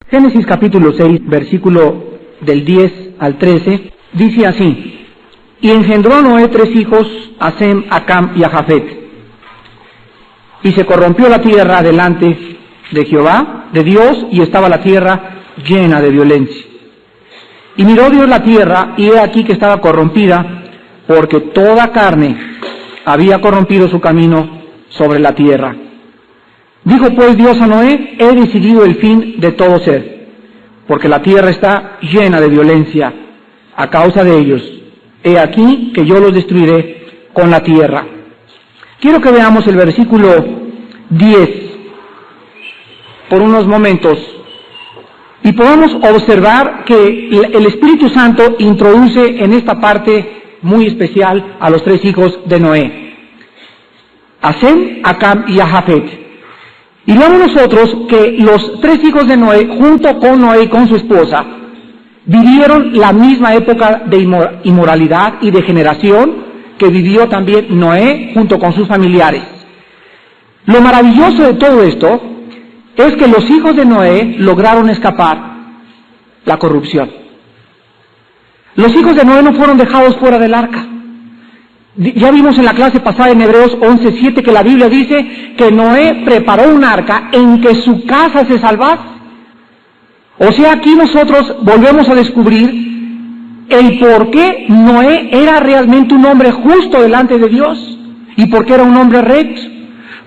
Génesis capítulo 6, versículo del 10 al 13, dice así: y engendró Noé 3 hijos, a Sem, a Cam y a Jafet. Y se corrompió la tierra delante de Jehová, de Dios, y estaba la tierra llena de violencia. Y miró Dios la tierra, y he aquí que estaba corrompida, porque toda carne había corrompido su camino sobre la tierra. Dijo pues Dios a Noé: he decidido el fin de todo ser, porque la tierra está llena de violencia a causa de ellos. He aquí que yo los destruiré con la tierra. Quiero que veamos el versículo 10 por unos momentos y podamos observar que el Espíritu Santo introduce en esta parte muy especial a los 3 hijos de Noé, a Sem, a Cam y a Jafet. Y veamos nosotros que los 3 hijos de Noé, junto con Noé y con su esposa, vivieron la misma época de inmoralidad y degeneración que vivió también Noé junto con sus familiares. Lo maravilloso de todo esto es que los hijos de Noé lograron escapar la corrupción. Los hijos de Noé no fueron dejados fuera del arca. Ya vimos en la clase pasada en Hebreos 11:7 que la Biblia dice que Noé preparó un arca en que su casa se salvase. O sea, aquí nosotros volvemos a descubrir el por qué Noé era realmente un hombre justo delante de Dios y por qué era un hombre recto.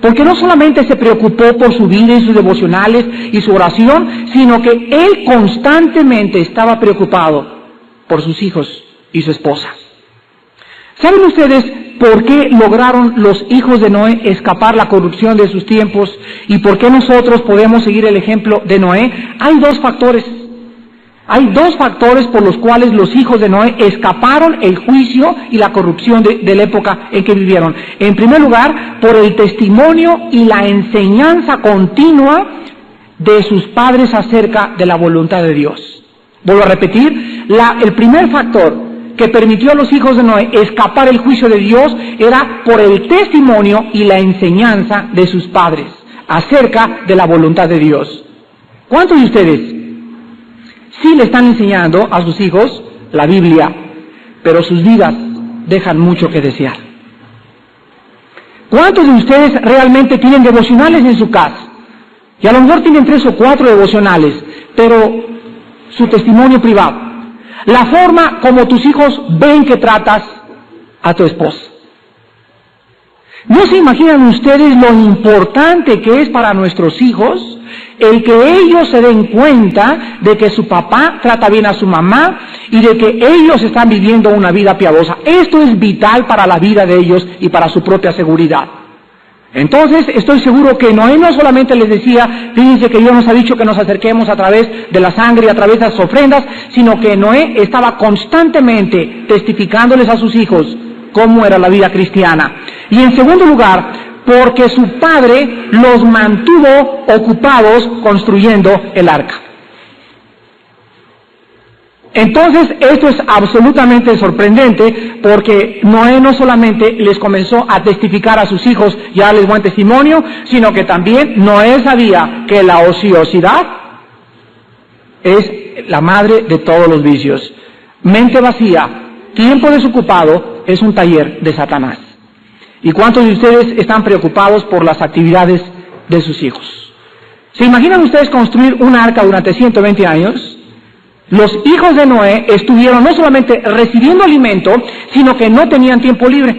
Porque no solamente se preocupó por su vida y sus devocionales y su oración, sino que él constantemente estaba preocupado por sus hijos y su esposa. ¿Saben ustedes por qué lograron los hijos de Noé escapar la corrupción de sus tiempos y por qué nosotros podemos seguir el ejemplo de Noé? Hay dos factores. Hay 2 factores por los cuales los hijos de Noé escaparon el juicio y la corrupción de la época en que vivieron. En primer lugar, por el testimonio y la enseñanza continua de sus padres acerca de la voluntad de Dios. Vuelvo a repetir, el primer factor que permitió a los hijos de Noé escapar el juicio de Dios era por el testimonio y la enseñanza de sus padres acerca de la voluntad de Dios. ¿Cuántos de ustedes sí le están enseñando a sus hijos la Biblia, pero sus vidas dejan mucho que desear? ¿Cuántos de ustedes realmente tienen devocionales en su casa? Y a lo mejor tienen 3 o 4 devocionales, pero su testimonio privado, la forma como tus hijos ven que tratas a tu esposa. ¿No se imaginan ustedes lo importante que es para nuestros hijos el que ellos se den cuenta de que su papá trata bien a su mamá y de que ellos están viviendo una vida piadosa? Esto es vital para la vida de ellos y para su propia seguridad. Entonces, estoy seguro que Noé no solamente les decía: fíjense que Dios nos ha dicho que nos acerquemos a través de la sangre y a través de las ofrendas, sino que Noé estaba constantemente testificándoles a sus hijos cómo era la vida cristiana. Y en segundo lugar, porque su padre los mantuvo ocupados construyendo el arca. Entonces, esto es absolutamente sorprendente, porque Noé no solamente les comenzó a testificar a sus hijos y a darles buen testimonio, sino que también Noé sabía que la ociosidad es la madre de todos los vicios. Mente vacía, tiempo desocupado, es un taller de Satanás. ¿Y cuántos de ustedes están preocupados por las actividades de sus hijos? ¿Se imaginan ustedes construir un arca durante 120 años? Los hijos de Noé estuvieron no solamente recibiendo alimento, sino que no tenían tiempo libre.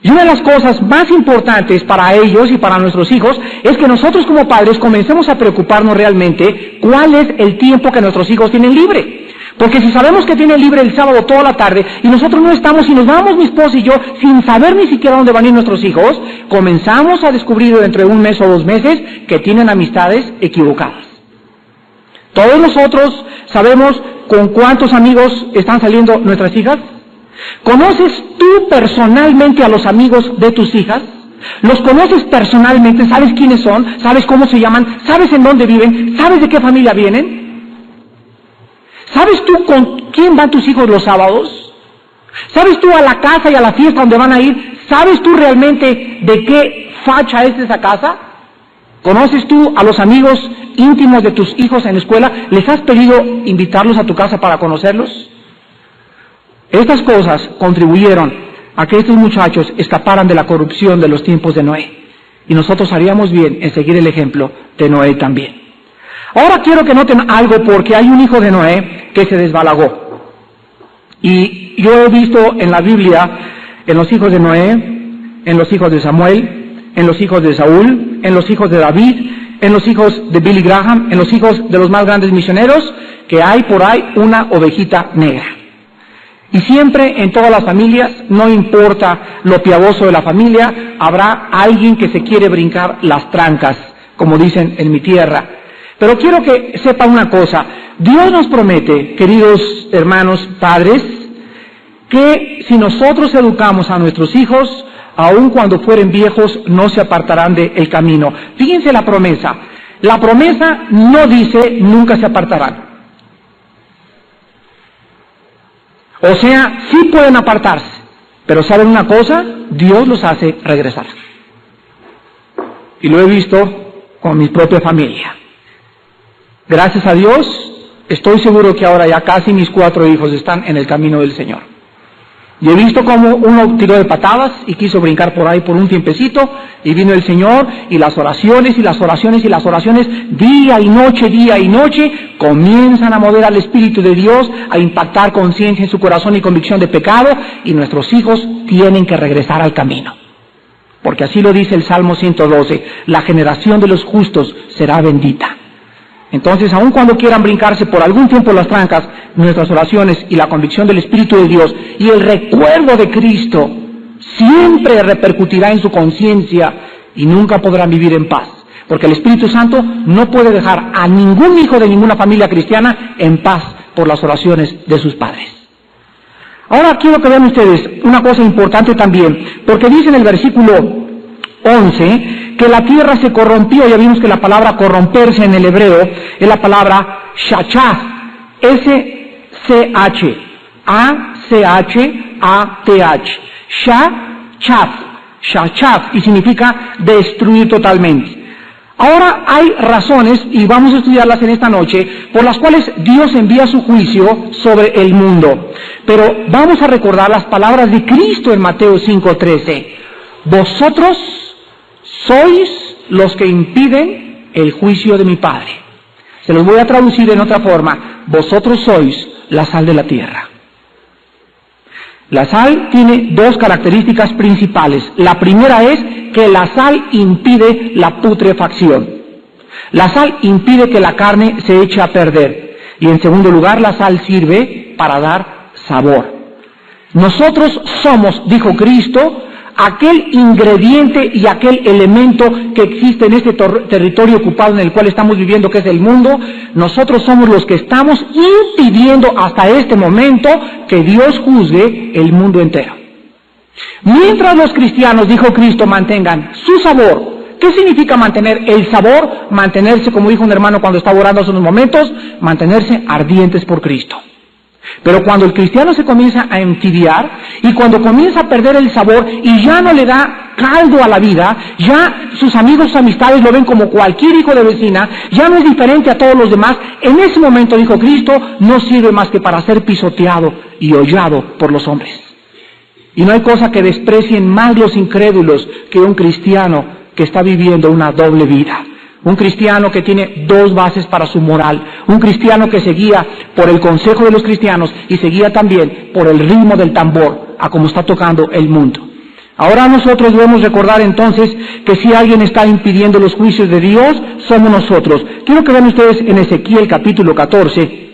Y una de las cosas más importantes para ellos y para nuestros hijos es que nosotros como padres comencemos a preocuparnos realmente cuál es el tiempo que nuestros hijos tienen libre. Porque si sabemos que tienen libre el sábado toda la tarde y nosotros no estamos y nos vamos mi esposa y yo sin saber ni siquiera dónde van a ir nuestros hijos, comenzamos a descubrir dentro de 1 mes o 2 meses que tienen amistades equivocadas. Todos nosotros sabemos con cuántos amigos están saliendo nuestras hijas. ¿Conoces tú personalmente a los amigos de tus hijas? ¿Los conoces personalmente? ¿Sabes quiénes son? ¿Sabes cómo se llaman? ¿Sabes en dónde viven? ¿Sabes de qué familia vienen? ¿Sabes tú con quién van tus hijos los sábados? ¿Sabes tú a la casa y a la fiesta donde van a ir? ¿Sabes tú realmente de qué facha es esa casa? ¿Conoces tú a los amigos íntimos de tus hijos en la escuela? ¿Les has pedido invitarlos a tu casa para conocerlos? Estas cosas contribuyeron a que estos muchachos escaparan de la corrupción de los tiempos de Noé. Y nosotros haríamos bien en seguir el ejemplo de Noé también. Ahora quiero que noten algo, porque hay un hijo de Noé que se desbalagó. Y yo he visto en la Biblia, en los hijos de Noé, en los hijos de Samuel, en los hijos de Saúl, en los hijos de David, en los hijos de Billy Graham, en los hijos de los más grandes misioneros, que hay por ahí una ovejita negra. Y siempre en todas las familias, no importa lo piadoso de la familia, habrá alguien que se quiere brincar las trancas, como dicen en mi tierra. Pero quiero que sepa una cosa: Dios nos promete, queridos hermanos padres, que si nosotros educamos a nuestros hijos, aun cuando fueren viejos, no se apartarán del camino. Fíjense la promesa. La promesa no dice nunca se apartarán. O sea, sí pueden apartarse, pero ¿saben una cosa? Dios los hace regresar. Y lo he visto con mi propia familia. Gracias a Dios, estoy seguro que ahora ya casi mis 4 hijos están en el camino del Señor. Y he visto cómo uno tiró de patadas y quiso brincar por ahí por un tiempecito, y vino el Señor, y las oraciones, y las oraciones, y las oraciones, día y noche, comienzan a mover al Espíritu de Dios, a impactar conciencia en su corazón y convicción de pecado, y nuestros hijos tienen que regresar al camino. Porque así lo dice el Salmo 112, la generación de los justos será bendita. Entonces, aun cuando quieran brincarse por algún tiempo las trancas, nuestras oraciones y la convicción del Espíritu de Dios y el recuerdo de Cristo siempre repercutirá en su conciencia y nunca podrán vivir en paz. Porque el Espíritu Santo no puede dejar a ningún hijo de ninguna familia cristiana en paz por las oraciones de sus padres. Ahora quiero que vean ustedes una cosa importante también, porque dice en el versículo 11 que la tierra se corrompió. Ya vimos que la palabra corromperse en el hebreo es la palabra shachaf, S-C-H, A-C-H-A-T-H, shachaf, y significa destruir totalmente. Ahora hay razones, y vamos a estudiarlas en esta noche, por las cuales Dios envía su juicio sobre el mundo. Pero vamos a recordar las palabras de Cristo en Mateo 5:13. Vosotros sois los que impiden el juicio de mi Padre. Se los voy a traducir en otra forma. Vosotros sois la sal de la tierra. La sal tiene 2 características principales. La primera es que la sal impide la putrefacción. La sal impide que la carne se eche a perder. Y en segundo lugar, la sal sirve para dar sabor. Nosotros somos, dijo Cristo, aquel ingrediente y aquel elemento que existe en este territorio ocupado en el cual estamos viviendo, que es el mundo. Nosotros somos los que estamos impidiendo hasta este momento que Dios juzgue el mundo entero. Mientras los cristianos, dijo Cristo, mantengan su sabor. ¿Qué significa mantener el sabor? Mantenerse, como dijo un hermano cuando estaba orando hace unos momentos, mantenerse ardientes por Cristo. Pero cuando el cristiano se comienza a entibiar y cuando comienza a perder el sabor y ya no le da caldo a la vida, ya sus amigos, sus amistades lo ven como cualquier hijo de vecina, ya no es diferente a todos los demás, en ese momento, dijo Cristo, no sirve más que para ser pisoteado y hollado por los hombres. Y no hay cosa que desprecien más los incrédulos que un cristiano que está viviendo una doble vida. Un cristiano que tiene 2 bases para su moral. Un cristiano que se guía por el consejo de los cristianos y se guía también por el ritmo del tambor, a como está tocando el mundo. Ahora nosotros debemos recordar entonces que si alguien está impidiendo los juicios de Dios, somos nosotros. Quiero que vean ustedes en Ezequiel capítulo 14,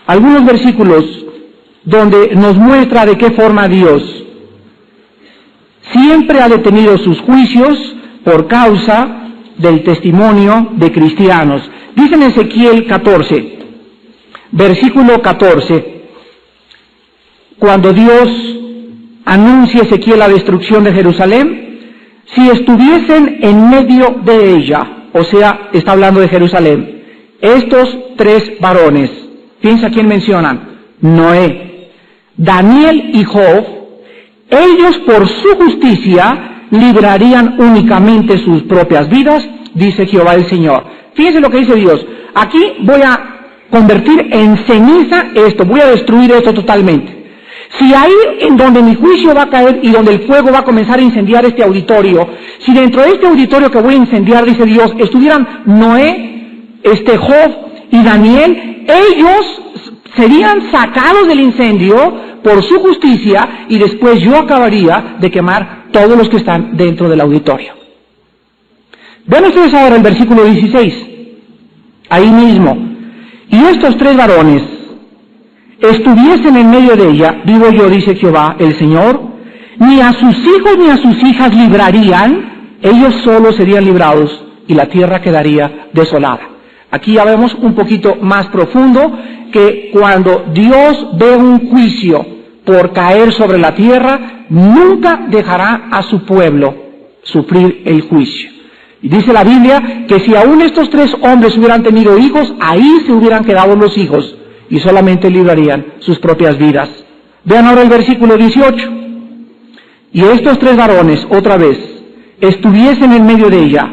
algunos versículos donde nos muestra de qué forma Dios siempre ha detenido sus juicios por causa del testimonio de cristianos. Dice en Ezequiel 14, versículo 14, cuando Dios anuncia a Ezequiel la destrucción de Jerusalén, si estuviesen en medio de ella, o sea, está hablando de Jerusalén, estos 3 varones, piensa quién mencionan, Noé, Daniel y Job, ellos por su justicia librarían únicamente sus propias vidas, dice Jehová el Señor. Fíjense lo que dice Dios. Aquí voy a convertir en ceniza esto, voy a destruir esto totalmente. Si ahí en donde mi juicio va a caer y donde el fuego va a comenzar a incendiar este auditorio, si dentro de este auditorio que voy a incendiar, dice Dios, estuvieran Noé, Job y Daniel, ellos serían sacados del incendio por su justicia y después yo acabaría de quemar todos los que están dentro del auditorio. Vean ustedes ahora el versículo 16, ahí mismo. Y estos 3 varones estuviesen en medio de ella, vivo yo, dice Jehová el Señor, ni a sus hijos ni a sus hijas librarían, ellos solos serían librados y la tierra quedaría desolada. Aquí ya vemos un poquito más profundo que cuando Dios ve un juicio por caer sobre la tierra, nunca dejará a su pueblo sufrir el juicio. Y dice la Biblia que si aún estos 3 hombres hubieran tenido hijos, ahí se hubieran quedado los hijos y solamente librarían sus propias vidas. Vean ahora el versículo 18. Y estos 3 varones, otra vez, estuviesen en medio de ella,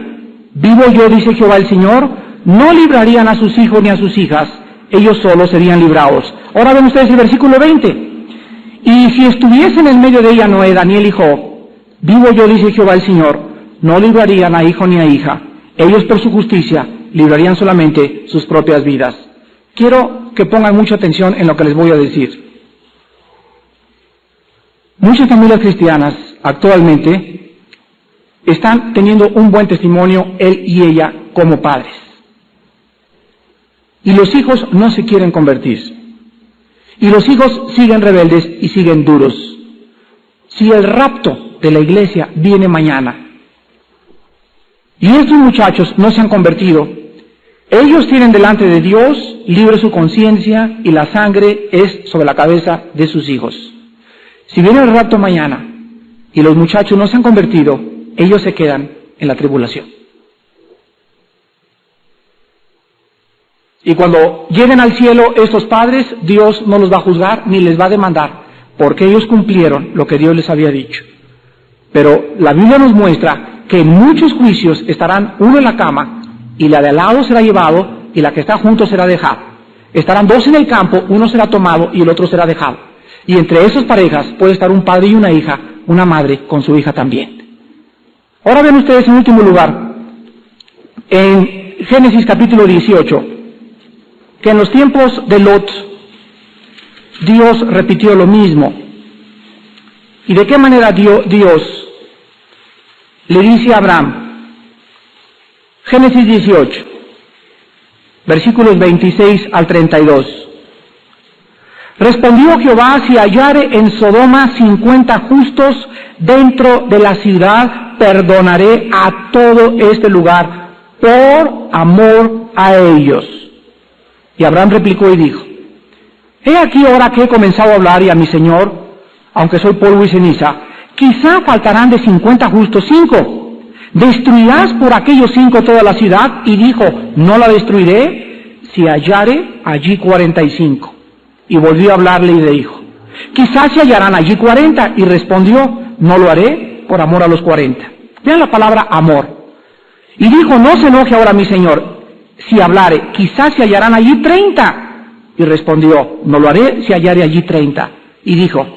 vivo yo, dice Jehová el Señor, no librarían a sus hijos ni a sus hijas, ellos solos serían librados. Ahora ven ustedes el versículo 20. Y si estuviesen en medio de ella Noé, Daniel y Job, vivo yo, dice Jehová el Señor, no librarían a hijo ni a hija, ellos por su justicia librarían solamente sus propias vidas. Quiero que pongan mucha atención en lo que les voy a decir. Muchas familias cristianas actualmente están teniendo un buen testimonio, él y ella, como padres. Y los hijos no se quieren convertir. Y los hijos siguen rebeldes y siguen duros. Si el rapto de la iglesia viene mañana, y estos muchachos no se han convertido, ellos tienen delante de Dios libre su conciencia y la sangre es sobre la cabeza de sus hijos. Si viene el rapto mañana y los muchachos no se han convertido, ellos se quedan en la tribulación. Y cuando lleguen al cielo estos padres, Dios no los va a juzgar ni les va a demandar, porque ellos cumplieron lo que Dios les había dicho. Pero la Biblia nos muestra que en muchos juicios estarán uno en la cama y la de al lado será llevado y la que está junto será dejada. Estarán 2 en el campo, uno será tomado y el otro será dejado. Y entre esas parejas puede estar un padre y una hija, una madre con su hija también. Ahora ven ustedes en último lugar, en Génesis capítulo 18, que en los tiempos de Lot, Dios repitió lo mismo. ¿Y de qué manera Dios le dice a Abraham? Génesis 18, versículos 26 al 32. Respondió Jehová: si hallare en Sodoma 50 justos dentro de la ciudad, perdonaré a todo este lugar por amor a ellos. Y Abraham replicó y dijo: he aquí ahora que he comenzado a hablar y a mi Señor, aunque soy polvo y ceniza, quizá faltarán de 50 justos 5. ¿Destruirás por aquellos 5 toda la ciudad? Y dijo: no la destruiré si hallare allí 45. Y volvió a hablarle y le dijo: quizás se hallarán allí 40. Y respondió: no lo haré por amor a los 40. Vean la palabra amor. Y dijo: no se enoje ahora mi Señor, si hablare, quizás se hallarán allí 30. Y respondió: no lo haré si hallare allí 30. Y dijo: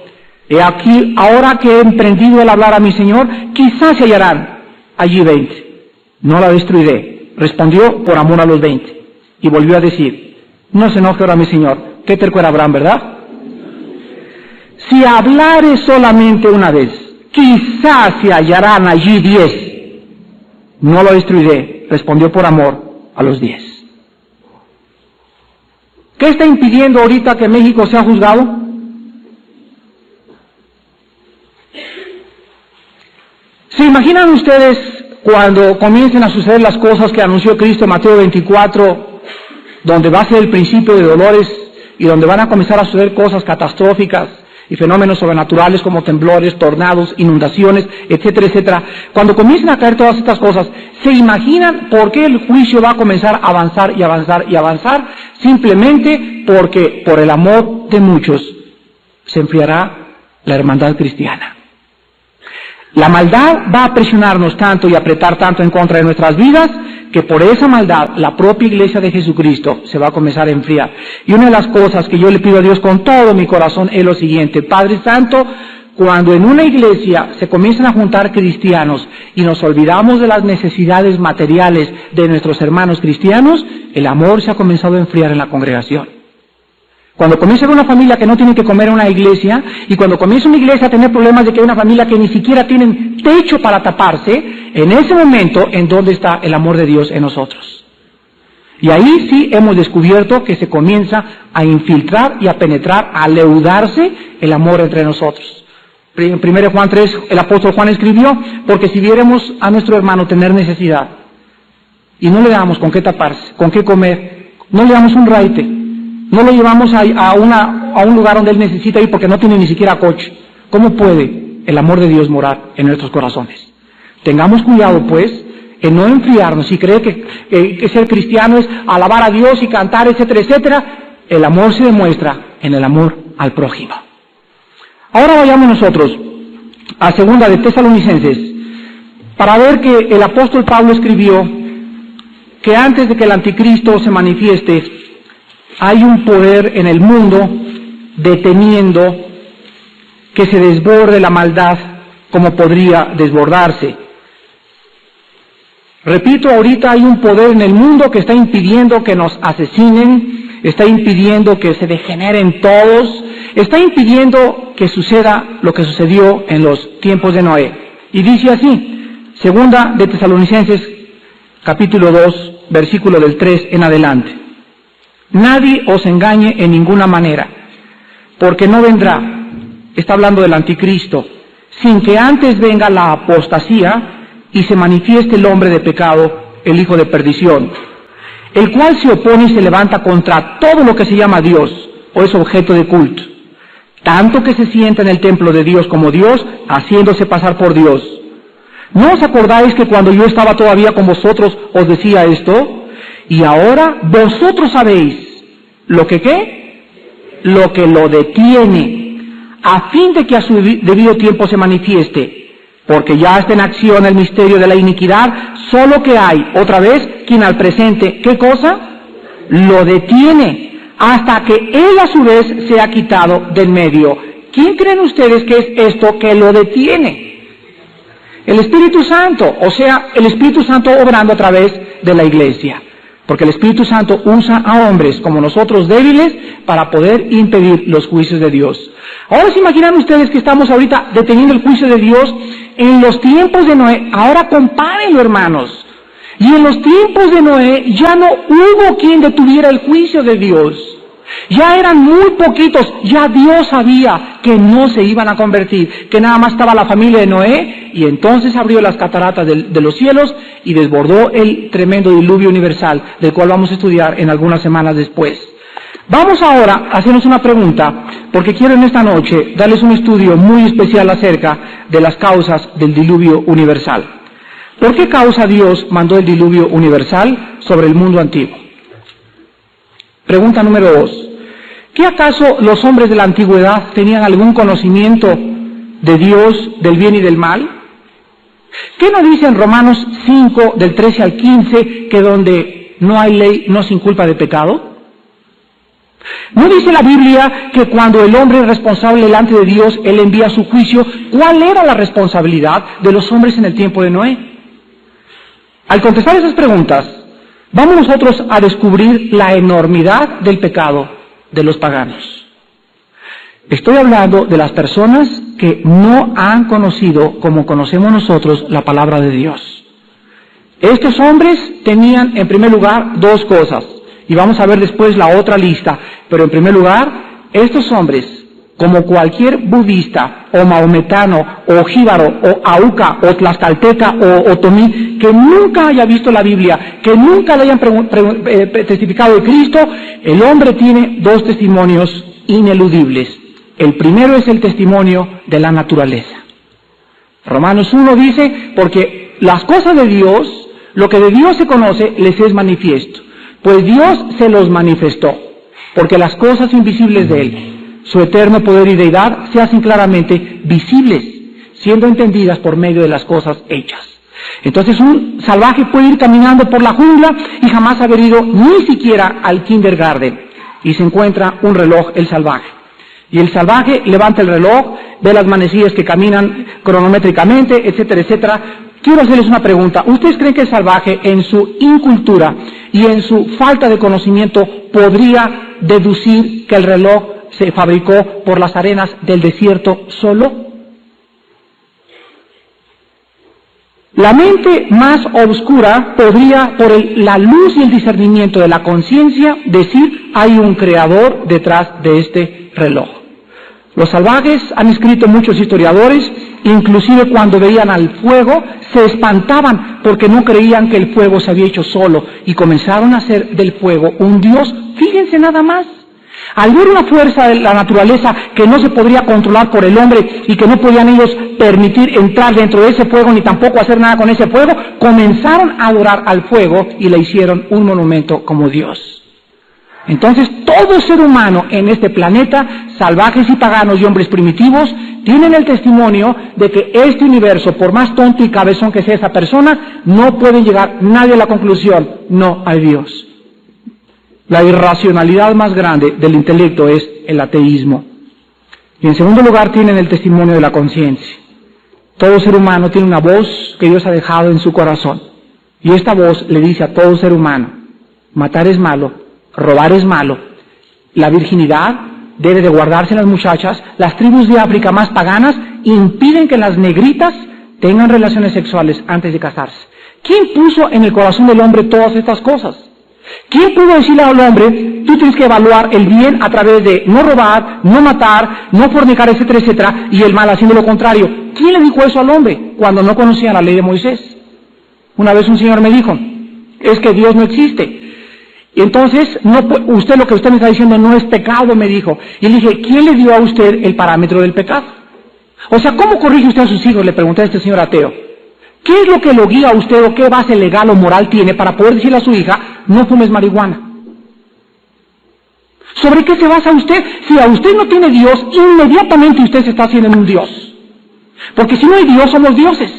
he aquí, ahora que he emprendido el hablar a mi Señor, quizás se hallarán allí 20. No la destruiré. Respondió: por amor a los 20. Y volvió a decir: no se enoje ahora mi Señor. Qué terco era Abraham, ¿verdad? Si hablare solamente una vez, quizás se hallarán allí 10. No lo destruiré. Respondió: por amor a los 10. ¿Qué está impidiendo ahorita que México sea juzgado? ¿Se imaginan ustedes cuando comiencen a suceder las cosas que anunció Cristo en Mateo 24, donde va a ser el principio de dolores y donde van a comenzar a suceder cosas catastróficas y fenómenos sobrenaturales como temblores, tornados, inundaciones, etcétera, etcétera? Cuando comiencen a caer todas estas cosas, ¿se imaginan por qué el juicio va a comenzar a avanzar y avanzar y avanzar? Simplemente porque por el amor de muchos se enfriará la hermandad cristiana. La maldad va a presionarnos tanto y apretar tanto en contra de nuestras vidas, que por esa maldad la propia iglesia de Jesucristo se va a comenzar a enfriar. Y una de las cosas que yo le pido a Dios con todo mi corazón es lo siguiente: Padre Santo, cuando en una iglesia se comienzan a juntar cristianos y nos olvidamos de las necesidades materiales de nuestros hermanos cristianos, el amor se ha comenzado a enfriar en la congregación. Cuando comienza una familia que no tiene que comer en una iglesia, y cuando comienza una iglesia a tener problemas de que hay una familia que ni siquiera tienen techo para taparse, en ese momento, ¿en dónde está el amor de Dios en nosotros? Y ahí sí hemos descubierto que se comienza a infiltrar y a penetrar, a leudarse el amor entre nosotros. En 1 Juan 3, el apóstol Juan escribió: porque si viéramos a nuestro hermano tener necesidad, y no le damos con qué taparse, con qué comer, no le damos un raite, no lo llevamos a un lugar donde él necesita ir porque no tiene ni siquiera coche, ¿cómo puede el amor de Dios morar en nuestros corazones? Tengamos cuidado, pues, en no enfriarnos y creer que ser cristiano es alabar a Dios y cantar, etcétera, etcétera. El amor se demuestra en el amor al prójimo. Ahora vayamos nosotros a 2 de Tesalonicenses para ver que el apóstol Pablo escribió que antes de que el anticristo se manifieste, hay un poder en el mundo deteniendo que se desborde la maldad como podría desbordarse. Repito, ahorita hay un poder en el mundo que está impidiendo que nos asesinen, está impidiendo que se degeneren todos, está impidiendo que suceda lo que sucedió en los tiempos de Noé. Y dice así, 2 de Tesalonicenses, capítulo 2, versículo del 3 en adelante: nadie os engañe en ninguna manera, porque no vendrá, está hablando del anticristo, sin que antes venga la apostasía y se manifieste el hombre de pecado, el hijo de perdición, el cual se opone y se levanta contra todo lo que se llama Dios o es objeto de culto, tanto que se sienta en el templo de Dios como Dios, haciéndose pasar por Dios. ¿No os acordáis que cuando yo estaba todavía con vosotros os decía esto? Y ahora vosotros sabéis lo que ¿qué? Lo que lo detiene, a fin de que a su debido tiempo se manifieste, porque ya está en acción el misterio de la iniquidad, solo que hay, otra vez, quien al presente, ¿qué cosa? Lo detiene, hasta que él a su vez sea quitado del medio. ¿Quién creen ustedes que es esto que lo detiene? El Espíritu Santo, o sea, el Espíritu Santo obrando a través de la iglesia. Porque el Espíritu Santo usa a hombres como nosotros débiles para poder impedir los juicios de Dios. Ahora se imaginan ustedes que estamos ahorita deteniendo el juicio de Dios en los tiempos de Noé. Ahora compárenlo, hermanos. Y en los tiempos de Noé ya no hubo quien detuviera el juicio de Dios. Ya eran muy poquitos, ya Dios sabía que no se iban a convertir, que nada más estaba la familia de Noé, y entonces abrió las cataratas de los cielos y desbordó el tremendo diluvio universal, del cual vamos a estudiar en algunas semanas después. Vamos ahora a hacernos una pregunta, porque quiero en esta noche darles un estudio muy especial acerca de las causas del diluvio universal. ¿Por qué causa Dios mandó el diluvio universal sobre el mundo antiguo? Pregunta número 2. ¿Qué acaso los hombres de la antigüedad tenían algún conocimiento de Dios, del bien y del mal? ¿Qué nos dice en Romanos 5, del 13 al 15, que donde no hay ley no se inculpa de pecado? ¿No dice la Biblia que cuando el hombre es responsable delante de Dios, Él envía su juicio? ¿Cuál era la responsabilidad de los hombres en el tiempo de Noé? Al contestar esas preguntas, vamos nosotros a descubrir la enormidad del pecado de los paganos. Estoy hablando de las personas que no han conocido, como conocemos nosotros, la palabra de Dios. Estos hombres tenían, en primer lugar, dos cosas, y vamos a ver después la otra lista, pero en primer lugar, estos hombres, como cualquier budista, o maometano, o jíbaro, o auca, o tlaxcalteca, o otomí, que nunca haya visto la Biblia, que nunca le hayan testificado de Cristo, el hombre tiene dos testimonios ineludibles. El primero es el testimonio de la naturaleza. Romanos 1 dice, porque las cosas de Dios, lo que de Dios se conoce, les es manifiesto, pues Dios se los manifestó, porque las cosas invisibles de Él, su eterno poder y deidad, se hacen claramente visibles, siendo entendidas por medio de las cosas hechas. Entonces un salvaje puede ir caminando por la jungla y jamás haber ido ni siquiera al kindergarten, y se encuentra un reloj, el salvaje. Y el salvaje levanta el reloj, ve las manecillas que caminan cronométricamente, etcétera, etcétera. Quiero hacerles una pregunta. ¿Ustedes creen que el salvaje, en su incultura y en su falta de conocimiento, podría deducir que el reloj se fabricó por las arenas del desierto solo? La mente más oscura podría, por la luz y el discernimiento de la conciencia, decir: hay un creador detrás de este reloj. Los salvajes, han escrito muchos historiadores, inclusive cuando veían al fuego, se espantaban porque no creían que el fuego se había hecho solo y comenzaron a hacer del fuego un dios. Fíjense nada más. Al ver una fuerza de la naturaleza que no se podría controlar por el hombre y que no podían ellos permitir entrar dentro de ese fuego ni tampoco hacer nada con ese fuego, comenzaron a adorar al fuego y le hicieron un monumento como Dios. Entonces, todo ser humano en este planeta, salvajes y paganos y hombres primitivos, tienen el testimonio de que este universo, por más tonto y cabezón que sea esa persona, no puede llegar nadie a la conclusión: no hay Dios. La irracionalidad más grande del intelecto es el ateísmo. Y en segundo lugar, tienen el testimonio de la conciencia. Todo ser humano tiene una voz que Dios ha dejado en su corazón. Y esta voz le dice a todo ser humano: matar es malo, robar es malo, la virginidad debe de guardarse en las muchachas, las tribus de África más paganas impiden que las negritas tengan relaciones sexuales antes de casarse. ¿Quién puso en el corazón del hombre todas estas cosas? ¿Quién pudo decirle al hombre: tú tienes que evaluar el bien a través de no robar, no matar, no fornicar, etcétera, etcétera, y el mal haciendo lo contrario? ¿Quién le dijo eso al hombre cuando no conocía la ley de Moisés? Una vez un señor me dijo: es que Dios no existe. Y entonces, usted, lo que usted me está diciendo no es pecado, me dijo. Y le dije: ¿quién le dio a usted el parámetro del pecado? O sea, ¿cómo corrige usted a sus hijos? Le pregunté a este señor ateo. ¿Qué es lo que lo guía a usted o qué base legal o moral tiene para poder decirle a su hija: no fumes marihuana? ¿Sobre qué se basa usted? Si a usted no tiene Dios, inmediatamente usted se está haciendo un Dios. Porque si no hay Dios, somos dioses.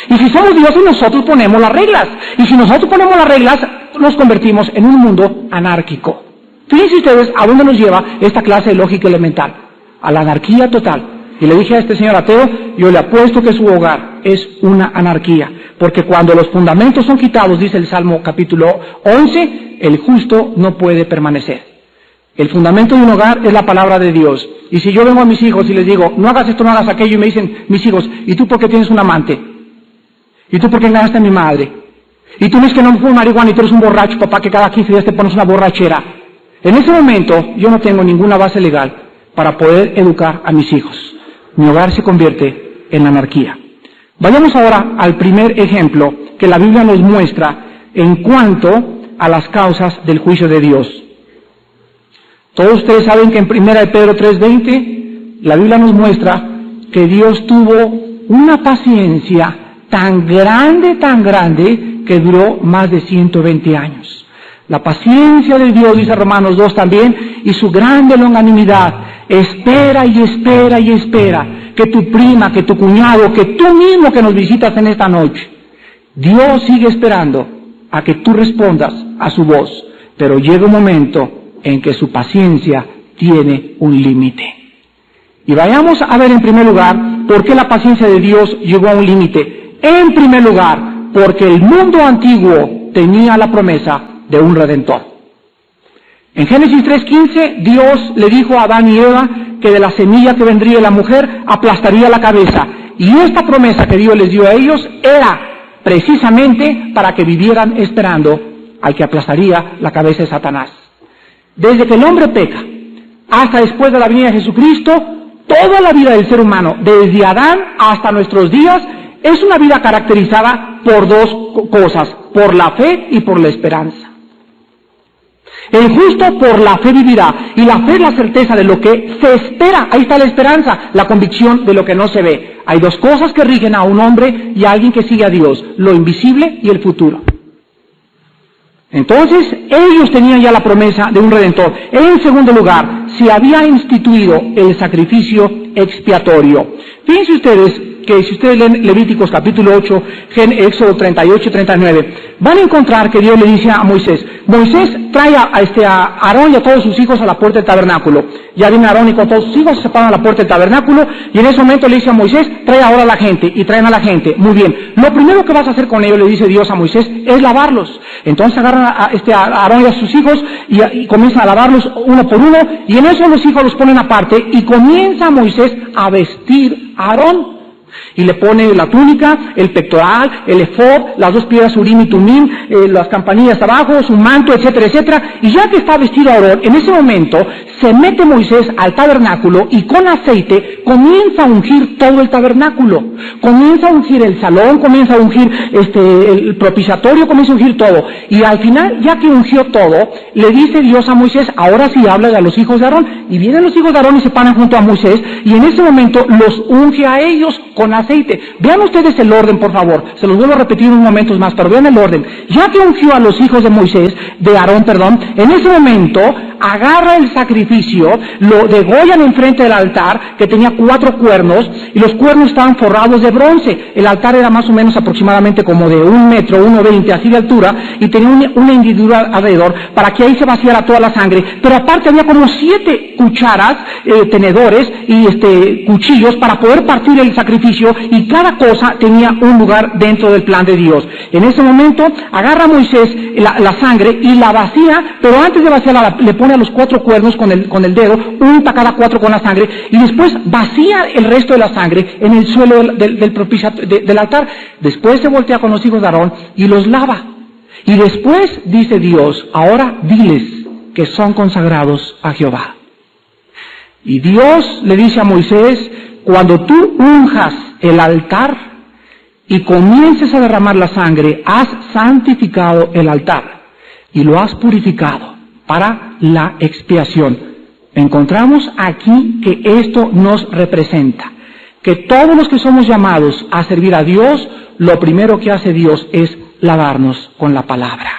Y si somos dioses, nosotros ponemos las reglas. Y si nosotros ponemos las reglas, nos convertimos en un mundo anárquico. Fíjense ustedes a dónde nos lleva esta clase de lógica elemental: a la anarquía total. Y le dije a este señor ateo: yo le apuesto que su hogar es una anarquía, porque cuando los fundamentos son quitados, dice el Salmo capítulo 11, el justo no puede permanecer. El fundamento de un hogar es la palabra de Dios. Y si yo vengo a mis hijos y les digo: no hagas esto, no hagas aquello, y me dicen mis hijos: ¿y tú por qué tienes un amante? ¿Y tú por qué engañaste a mi madre? ¿Y tú ves que no fumas marihuana y tú eres un borracho, papá, que cada 15 días te pones una borrachera? En ese momento yo no tengo ninguna base legal para poder educar a mis hijos. Mi hogar se convierte en anarquía. Vayamos ahora al primer ejemplo que la Biblia nos muestra en cuanto a las causas del juicio de Dios. Todos ustedes saben que en 1 Pedro 3:20 la Biblia nos muestra que Dios tuvo una paciencia tan grande, que duró más de 120 años. La paciencia de Dios, dice Romanos 2 también, y su grande longanimidad, espera y espera y espera que tu prima, que tu cuñado, que tú mismo que nos visitas en esta noche, Dios sigue esperando a que tú respondas a su voz, pero llega un momento en que su paciencia tiene un límite. Y vayamos a ver en primer lugar por qué la paciencia de Dios llegó a un límite. En primer lugar, porque el mundo antiguo tenía la promesa de un Redentor. En Génesis 3:15, Dios le dijo a Adán y Eva que de la semilla que vendría de la mujer aplastaría la cabeza. Y esta promesa que Dios les dio a ellos era precisamente para que vivieran esperando al que aplastaría la cabeza de Satanás. Desde que el hombre peca hasta después de la venida de Jesucristo, toda la vida del ser humano, desde Adán hasta nuestros días, es una vida caracterizada por dos cosas: por la fe y por la esperanza. El justo por la fe vivirá, y la fe es la certeza de lo que se espera. Ahí está la esperanza, la convicción de lo que no se ve. Hay dos cosas que rigen a un hombre y a alguien que sigue a Dios: lo invisible y el futuro. Entonces, ellos tenían ya la promesa de un Redentor. En segundo lugar, se había instituido el sacrificio expiatorio. Fíjense ustedes que si ustedes leen Levíticos capítulo 8, Éxodo 38 y 39, van a encontrar que Dios le dice a Moisés, Moisés, trae a Aarón y a todos sus hijos a la puerta del tabernáculo. Ya viene Aarón y con todos sus hijos, se paran a la puerta del tabernáculo, y en ese momento le dice a Moisés, trae ahora a la gente, y traen a la gente. Muy bien, lo primero que vas a hacer con ellos, le dice Dios a Moisés, es lavarlos. Entonces agarran a Aarón y a sus hijos, y comienzan a lavarlos uno por uno, y en eso los hijos los ponen aparte, y comienza Moisés a vestir a Aarón. Y le pone la túnica, el pectoral, el efod, las dos piedras Urim y Tumim, las campanillas abajo, su manto, etcétera, etcétera. Y ya que está vestido Aarón, en ese momento se mete Moisés al tabernáculo y con aceite comienza a ungir todo el tabernáculo. Comienza a ungir el salón, comienza a ungir el propiciatorio, comienza a ungir todo. Y al final, ya que ungió todo, le dice Dios a Moisés, ahora sí habla a los hijos de Aarón. Y vienen los hijos de Aarón y se paran junto a Moisés, y en ese momento los unge a ellos con aceite. Vean ustedes el orden, por favor. Se los vuelvo a repetir unos momentos más, pero vean el orden. Ya que ungió a los hijos de Aarón, en ese momento agarra el sacrificio, lo degollan enfrente del altar, que tenía 4 cuernos, y los cuernos estaban forrados de bronce. El altar era más o menos aproximadamente como de 1 metro, 1,20 así de altura, y tenía una hendidura alrededor, para que ahí se vaciara toda la sangre. Pero aparte había como 7 cucharas, tenedores y cuchillos para poder partir el sacrificio, y cada cosa tenía un lugar dentro del plan de Dios. En ese momento agarra Moisés la sangre y la vacía, pero antes de vaciarla le pone a los 4 cuernos con el dedo, unta cada 4 con la sangre, y después vacía el resto de la sangre en el suelo del altar. Después se voltea con los hijos de Aarón y los lava. Y después dice Dios, ahora diles que son consagrados a Jehová. Y Dios le dice a Moisés, cuando tú unjas el altar y comiences a derramar la sangre, has santificado el altar y lo has purificado para la expiación. Encontramos aquí que esto nos representa, que todos los que somos llamados a servir a Dios, lo primero que hace Dios es lavarnos con la palabra.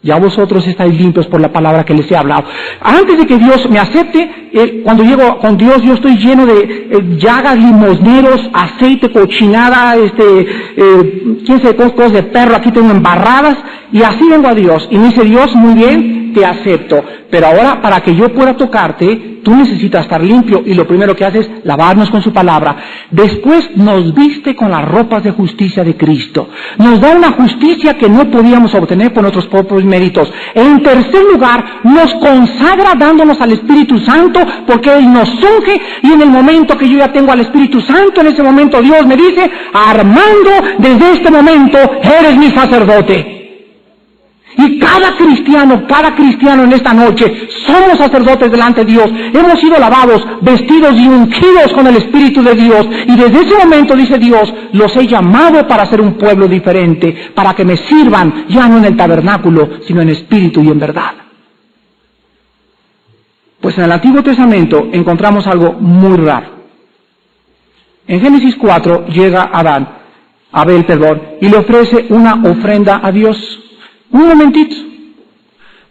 Ya vosotros estáis limpios por la palabra que les he hablado. Antes de que Dios me acepte, cuando llego con Dios, yo estoy lleno de llagas, limosneros, aceite, cochinada, quién sabe, cosas de perro, aquí tengo embarradas, y así vengo a Dios. Y me dice Dios, muy bien, te acepto. Pero ahora, para que yo pueda tocarte, tú necesitas estar limpio, y lo primero que hace es lavarnos con su palabra. Después nos viste con las ropas de justicia de Cristo. Nos da una justicia que no podíamos obtener por nuestros propios méritos. En tercer lugar, nos consagra dándonos al Espíritu Santo, porque Él nos unge, y en el momento que yo ya tengo al Espíritu Santo, en ese momento Dios me dice, Armando, desde este momento eres mi sacerdote. Y cada cristiano en esta noche, somos sacerdotes delante de Dios. Hemos sido lavados, vestidos y ungidos con el Espíritu de Dios. Y desde ese momento, dice Dios, los he llamado para ser un pueblo diferente, para que me sirvan, ya no en el tabernáculo, sino en espíritu y en verdad. Pues en el Antiguo Testamento encontramos algo muy raro. En Génesis 4 llega Abel, y le ofrece una ofrenda a Dios. Un momentito,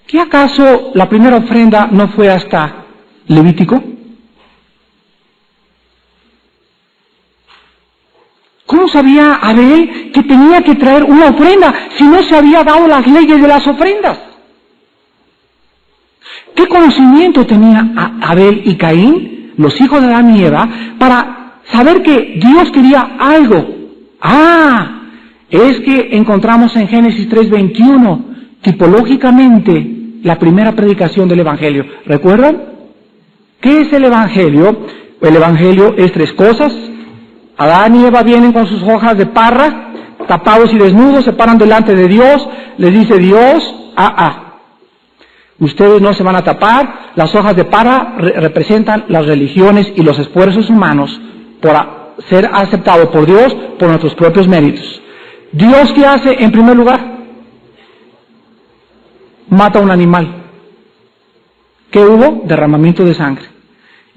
¿qué acaso la primera ofrenda no fue hasta Levítico? ¿Cómo sabía Abel que tenía que traer una ofrenda si no se había dado las leyes de las ofrendas? ¿Qué conocimiento tenía Abel y Caín, los hijos de Adán y Eva, para saber que Dios quería algo? Es que encontramos en Génesis 3:21, tipológicamente, la primera predicación del Evangelio. ¿Recuerdan? ¿Qué es el Evangelio? El Evangelio es 3 cosas. Adán y Eva vienen con sus hojas de parra, tapados y desnudos, se paran delante de Dios, les dice Dios, ustedes no se van a tapar. Las hojas de parra representan las religiones y los esfuerzos humanos por ser aceptados por Dios por nuestros propios méritos. ¿Dios qué hace en primer lugar? Mata a un animal. ¿Qué hubo? Derramamiento de sangre.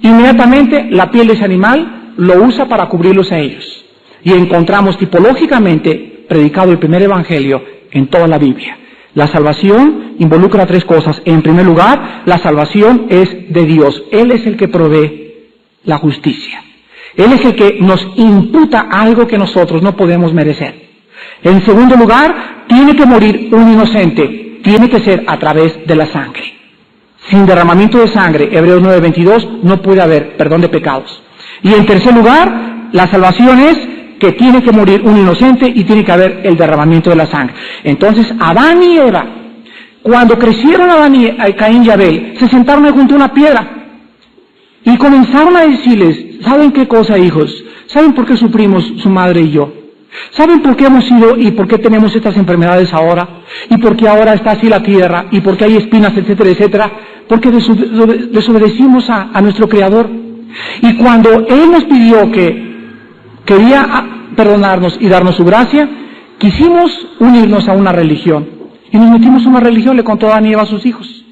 Inmediatamente la piel de ese animal lo usa para cubrirlos a ellos. Y encontramos tipológicamente predicado el primer evangelio en toda la Biblia. La salvación involucra 3 cosas. En primer lugar, la salvación es de Dios. Él es el que provee la justicia. Él es el que nos imputa algo que nosotros no podemos merecer. En segundo lugar, tiene que morir un inocente. Tiene que ser a través de la sangre. Sin derramamiento de sangre, Hebreos 9:22, no puede haber perdón de pecados. Y en tercer lugar, la salvación es que tiene que morir un inocente y tiene que haber el derramamiento de la sangre. Entonces, Adán y Eva, cuando crecieron Caín y Abel, se sentaron ahí junto a una piedra y comenzaron a decirles, ¿saben qué cosa, hijos? ¿Saben por qué sufrimos su madre y yo? ¿Saben por qué hemos sido y por qué tenemos estas enfermedades ahora? ¿Y por qué ahora está así la tierra? ¿Y por qué hay espinas, etcétera, etcétera? Porque desobedecimos a nuestro Creador. Y cuando Él nos pidió que quería perdonarnos y darnos su gracia, quisimos unirnos a una religión. Y nos metimos a una religión, le contó Adán y Eva a sus hijos.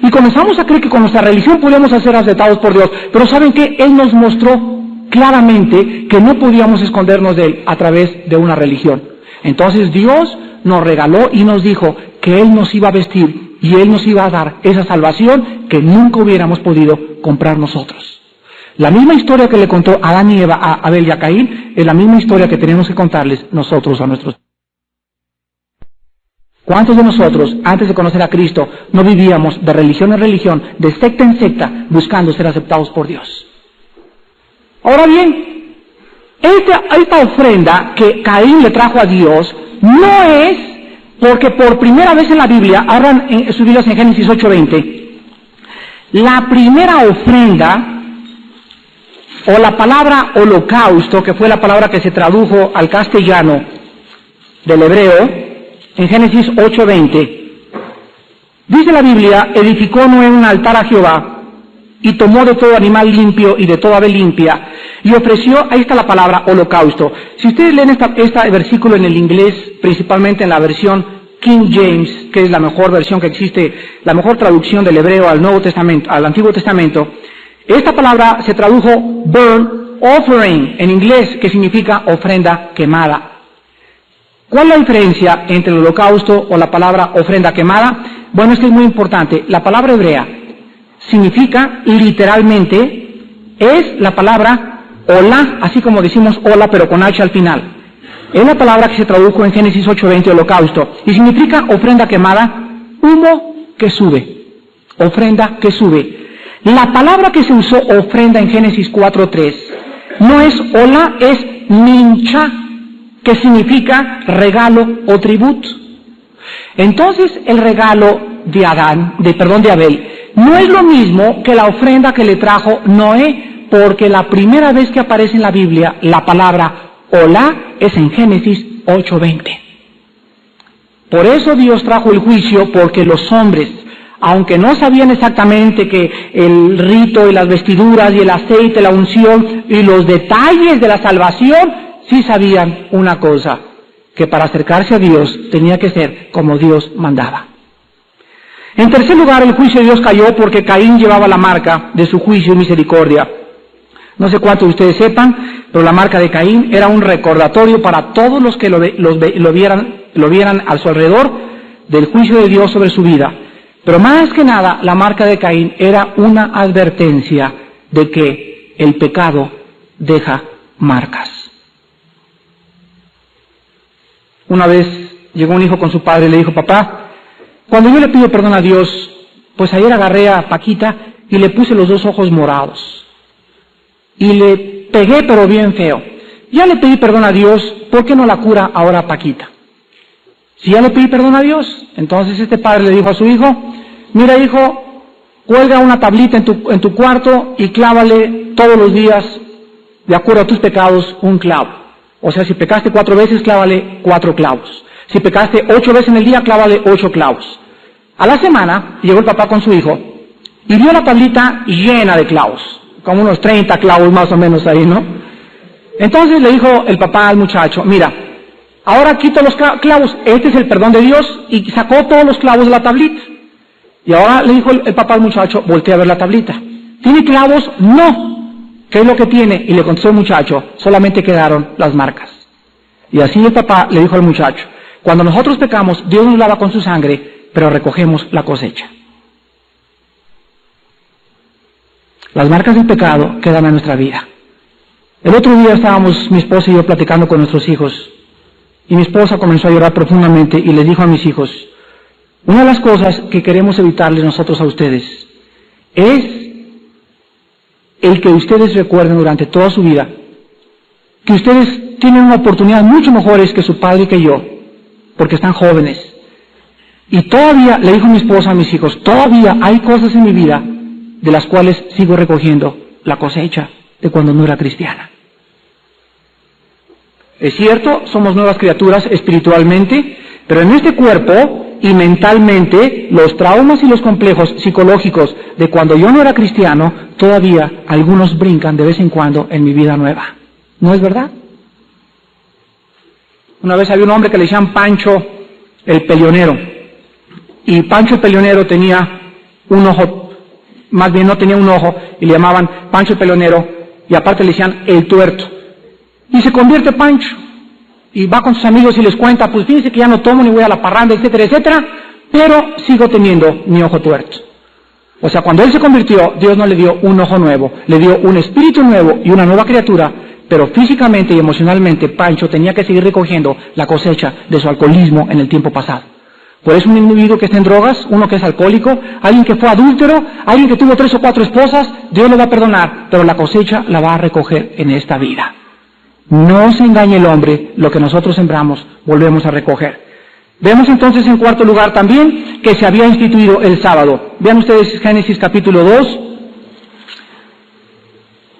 Y comenzamos a creer que con nuestra religión podíamos ser aceptados por Dios. Pero ¿saben qué? Él nos mostró claramente que no podíamos escondernos de Él a través de una religión. Entonces Dios nos regaló y nos dijo que Él nos iba a vestir y Él nos iba a dar esa salvación que nunca hubiéramos podido comprar nosotros. La misma historia que le contó Adán y Eva a Abel y a Caín es la misma historia que tenemos que contarles nosotros a nuestros. ¿Cuántos de nosotros, antes de conocer a Cristo, no vivíamos de religión en religión, de secta en secta, buscando ser aceptados por Dios? Ahora bien, esta ofrenda que Caín le trajo a Dios no es porque por primera vez en la Biblia, abran sus Biblias en Génesis 8:20, la primera ofrenda o la palabra holocausto, que fue la palabra que se tradujo al castellano del hebreo, en Génesis 8:20, dice la Biblia, edificó Noé un altar a Jehová, y tomó de todo animal limpio y de toda ave limpia, y ofreció, ahí está la palabra holocausto. Si ustedes leen este versículo en el inglés, principalmente en la versión King James, que es la mejor versión que existe, la mejor traducción del hebreo al Nuevo Testamento, al Antiguo Testamento, esta palabra se tradujo burnt offering en inglés, que significa ofrenda quemada. ¿Cuál es la diferencia entre el holocausto o la palabra ofrenda quemada? Bueno, esto es muy importante. La palabra hebrea significa literalmente, es la palabra hola, así como decimos hola pero con H al final. Es la palabra que se tradujo en Génesis 8:20, holocausto, y significa ofrenda quemada, humo que sube, ofrenda que sube. La palabra que se usó ofrenda en Génesis 4:3 no es hola, es mincha, que significa regalo o tributo. Entonces el regalo de Abel, no es lo mismo que la ofrenda que le trajo Noé, porque la primera vez que aparece en la Biblia la palabra hola es en Génesis 8:20. Por eso Dios trajo el juicio, porque los hombres, aunque no sabían exactamente que el rito y las vestiduras y el aceite, la unción y los detalles de la salvación, sí sabían una cosa, que para acercarse a Dios tenía que ser como Dios mandaba. En tercer lugar, el juicio de Dios cayó porque Caín llevaba la marca de su juicio y misericordia. No sé cuántos de ustedes sepan, pero la marca de Caín era un recordatorio para todos los que lo vieran a su alrededor del juicio de Dios sobre su vida. Pero más que nada, la marca de Caín era una advertencia de que el pecado deja marcas. Una vez llegó un hijo con su padre y le dijo, papá, cuando yo le pido perdón a Dios, pues ayer agarré a Paquita y le puse los 2 ojos morados. Y le pegué pero bien feo. Ya le pedí perdón a Dios, ¿por qué no la cura ahora a Paquita? Si ya le pedí perdón a Dios, entonces este padre le dijo a su hijo, mira hijo, cuelga una tablita en tu cuarto y clávale todos los días, de acuerdo a tus pecados, un clavo. O sea, si pecaste 4 veces, clávale 4 clavos. Si pecaste 8 veces en el día, clávale 8 clavos. A la semana, llegó el papá con su hijo y vio la tablita llena de clavos, como unos 30 clavos más o menos ahí, ¿no? Entonces le dijo el papá al muchacho, mira, ahora quita los clavos, este es el perdón de Dios, y sacó todos los clavos de la tablita. Y ahora le dijo el papá al muchacho, voltea a ver la tablita. ¿Tiene clavos? No. ¿Qué es lo que tiene? Y le contestó el muchacho, solamente quedaron las marcas. Y así el papá le dijo al muchacho, cuando nosotros pecamos, Dios nos lava con su sangre, pero recogemos la cosecha. Las marcas del pecado quedan en nuestra vida. El otro día estábamos mi esposa y yo platicando con nuestros hijos, y mi esposa comenzó a llorar profundamente y les dijo a mis hijos, una de las cosas que queremos evitarles nosotros a ustedes es el que ustedes recuerden durante toda su vida que ustedes tienen una oportunidad mucho mejores que su padre y que yo, porque están jóvenes. Y todavía, le dijo mi esposa a mis hijos, todavía hay cosas en mi vida de las cuales sigo recogiendo la cosecha de cuando no era cristiana. Es cierto, somos nuevas criaturas espiritualmente, pero en este cuerpo y mentalmente, los traumas y los complejos psicológicos de cuando yo no era cristiano, todavía algunos brincan de vez en cuando en mi vida nueva. ¿No es verdad? Una vez había un hombre que le decían Pancho el Peleonero, y Pancho el Peleonero tenía un ojo, más bien no tenía un ojo, y le llamaban Pancho el Peleonero, y aparte le decían el tuerto. Y se convierte Pancho, y va con sus amigos y les cuenta, pues fíjense que ya no tomo ni voy a la parranda, etcétera, etcétera, pero sigo teniendo mi ojo tuerto. O sea, cuando él se convirtió, Dios no le dio un ojo nuevo, le dio un espíritu nuevo y una nueva criatura, pero físicamente y emocionalmente Pancho tenía que seguir recogiendo la cosecha de su alcoholismo en el tiempo pasado. Por eso un individuo que está en drogas, uno que es alcohólico, alguien que fue adúltero, alguien que tuvo 3 o 4 esposas, Dios le va a perdonar, pero la cosecha la va a recoger en esta vida. No se engañe el hombre, lo que nosotros sembramos, volvemos a recoger. Vemos entonces en cuarto lugar también que se había instituido el sábado. Vean ustedes Génesis capítulo 2.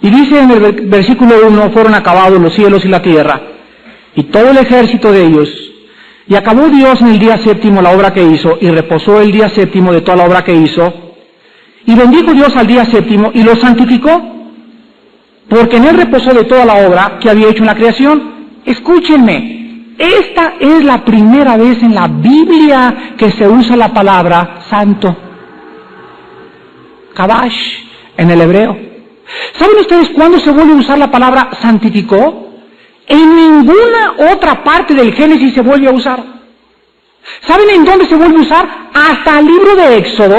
Y dice en el versículo 1, fueron acabados los cielos y la tierra, y todo el ejército de ellos. Y acabó Dios en el día séptimo la obra que hizo, y reposó el día séptimo de toda la obra que hizo. Y bendijo Dios al día séptimo, y lo santificó, porque en él reposó de toda la obra que había hecho en la creación. Escúchenme, esta es la primera vez en la Biblia que se usa la palabra santo. Kadash, en el hebreo. ¿Saben ustedes cuándo se vuelve a usar la palabra santificó? En ninguna otra parte del Génesis se vuelve a usar. ¿Saben en dónde se vuelve a usar? Hasta el libro de Éxodo,